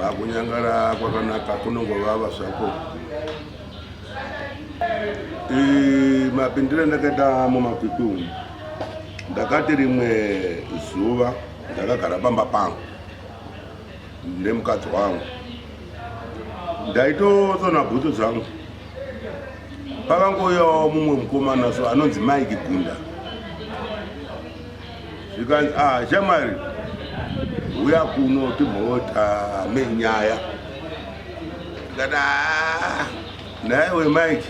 kunyangara kwakanaka kunongova zvako. Mapindiro ndakaita mumakwikwi ndakati rimwe zuva ndakagara pamba pangu nemukadzi wangu ndaitosona bhutsu dzangu pakangouyawo mumwe mukomana so anonzi Mike Gunda zvikanzi shamwari uya kuno timhota menyaya ndikati naiwe Mike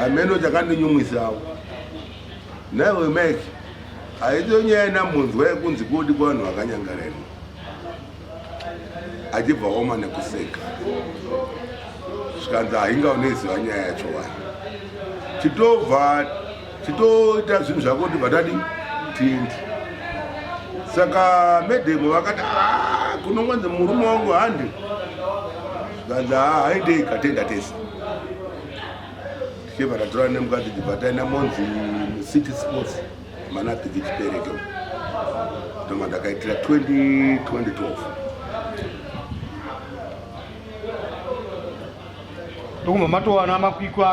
ameno chakandinyumwisawo naiwe Mike haitonyaya namunzwa yekunzi kodi kwanhu vakanyangareni achibva oma nekuseka zvikanzi haingaoneziva nyaya yacho wani chitoita zvinhu zvako kuti vatadi tindi saka medhemu vakati kunongwanzi murume wangu handi zvikanzi haindei katenda tese tichibva tatora nemukadzi tibva taenda monzi City Sports mana bhigi chipereke ndoma ndakaitira 2012 ndokuma matowana makwikwi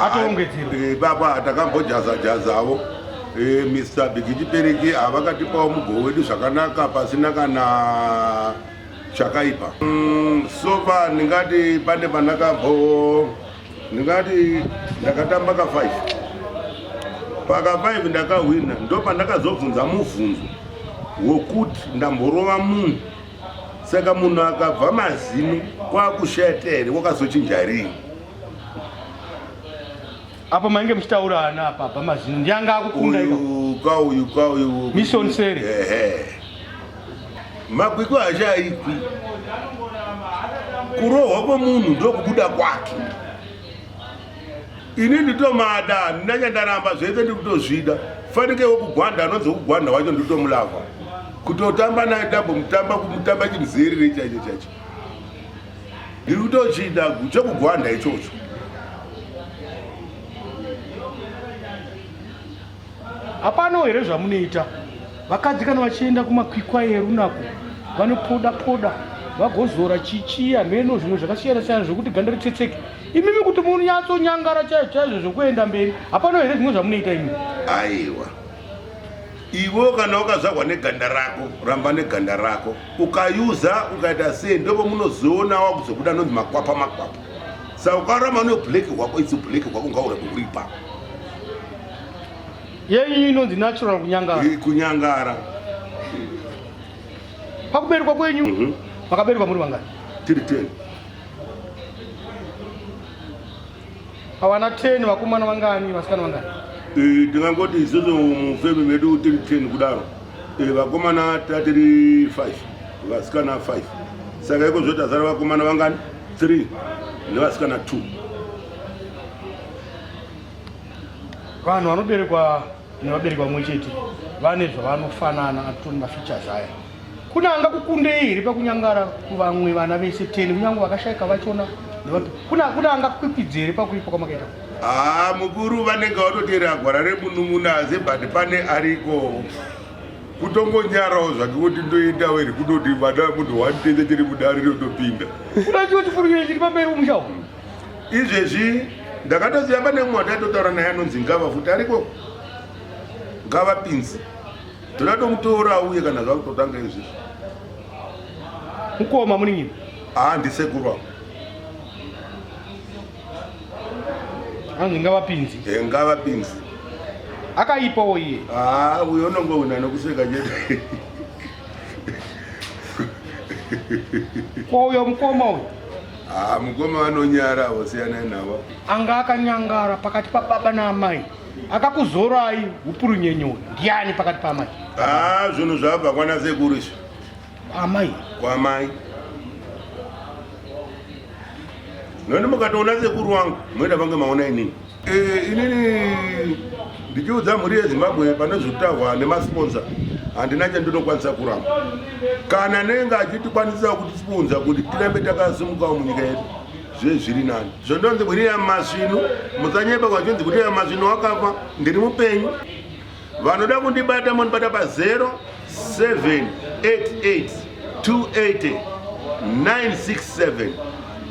atoongedzera baba takambojazajazawo Mr. Bhigi chipereke havakatipawo mugoo wedu zvakanaka pasina kana chakaipa. Sofa ndingati pande ndingati ndakatamba ka5 paka5 ndakahwina ndo pandakazobvunza mubvunzo wokuti ndamborova munhu saka munhu akabva mazino kwakushata here wakazochinja rini apa mainge muchitaura ana apa abva mazino ndianga akukunda kauyu Mison Sere makwikwi hachaikwi kurohwa kwemunhu ndokubuda kwake. Ini nditomada ndinyandaramba zvese ndikutozvida fanikewo kugwanda anonzi kugwanda wacho nditomulava kutotamba naye tambo mutamba chimuzerere chaicho ndiri kutochida chokugwanda ichocho. Hapana here zvamunoita vakadzi kana vachienda kumakwikwi erunako vanopoda vagozora chichi ameno zvinhu zvakasiyana zvokuti ganda ritsetseke. Imimi kuti munyatsonyangara chaizvo zvokuenda mberi hapana here zvimwe zvamunoita imi? Aiwa iwo kana ukazvarwa neganda rako ramba neganda rako ukayuza ukaita sei ndopo munozoona wakuzobuda nonzi makwapa saka ukarama nebhuleki hwako itsi bhuleki hwako ngaura kuripa yei inonzi natural kunyangara. Pakuberekwa kwenyu makaberekwa muri vangani? Tiri 10. Hawana 10 vakomana vangani vasikana vangani? Ndingangoti izvozvo mufemi medu tiri 10 kudaro vakomana tatiri 5 vasikana 5 saka iko zvotazara vakomana vangani 3 nevasikana 2. Vanhu vanoberekwa nevaberekwa mumwe chete vane zvavanofanana atoni mafeatures aya. Kunanga kukundei here pakunyangara kuvamwe vana vese 10 kunyange vakashayika vachona kunanga kukwikwidzira here pakuipa kwamakaita? Mukuru vanenge vatoteera gwara remunumunaze but pane ariko kutongonyarawo zvake kuti ndoendawo here kutoti vana munhu wanitese tiri mudare rinotopinda kuda chiwo chifurukire chiri pamberi pomushawo. Izvezvi ndakatoziva pane mumwe watatotaura naye anonzi Ngava futi ariko Ngava Pinzi toda tomutora uye kana zvakutotanga izvezvi. Mukoma muningi? Ndisekuru wangu. Anzi Ngava Pinzi? Ngava Pinzi. Akaipawo iye? Uyo unongowina nokuseka chete. Kwauyo mukoma uyu? Mukoma vanonyara wasiyana navo. Anga akanyangara pakati pababa naamai akakuzorai hupuru nyenyoni ndiani pakati paamai? Zvinhu zvabva kwana sekuru izvo. Amai? Kwamai. Noni mukatoona sekuru wangu moita vange maona inini. Inini ndichiudza mhuri yeZimbabwe pane zvokutaurwa nemasponsor handina chandinokwanisa kuramba. Kana nenga achitikwanisa kutisponsor kuti tirambe takasimukawo munyika yedu zvezviri nani. Zvondonzi mhuri yaMasvinu musanyeba kwachonzi kuti yaMasvinu wakafa ndiri mupenyu. Vanoda kundibata munobata pa 0788 280 967.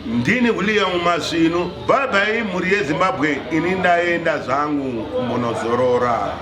Ndini William Masvinu. Bye bye mhuri yeZimbabwe. Ini ndaenda zvangu kumbonozorora.